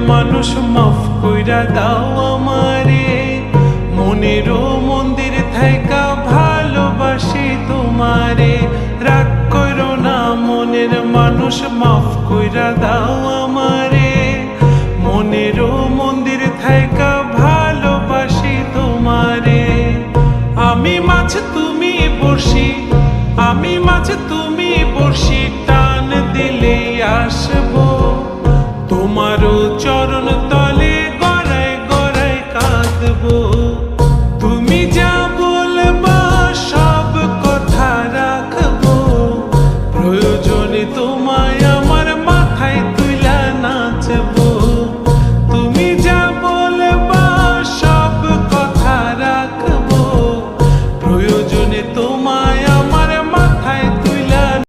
মানুষ মাফ কইরা দাও আমারে, মনেরও মন্দির থাইকা ভালোবাসি তোমারে। রাগ করো না মনের মানুষ, মাফ কইরা দাও আমারে।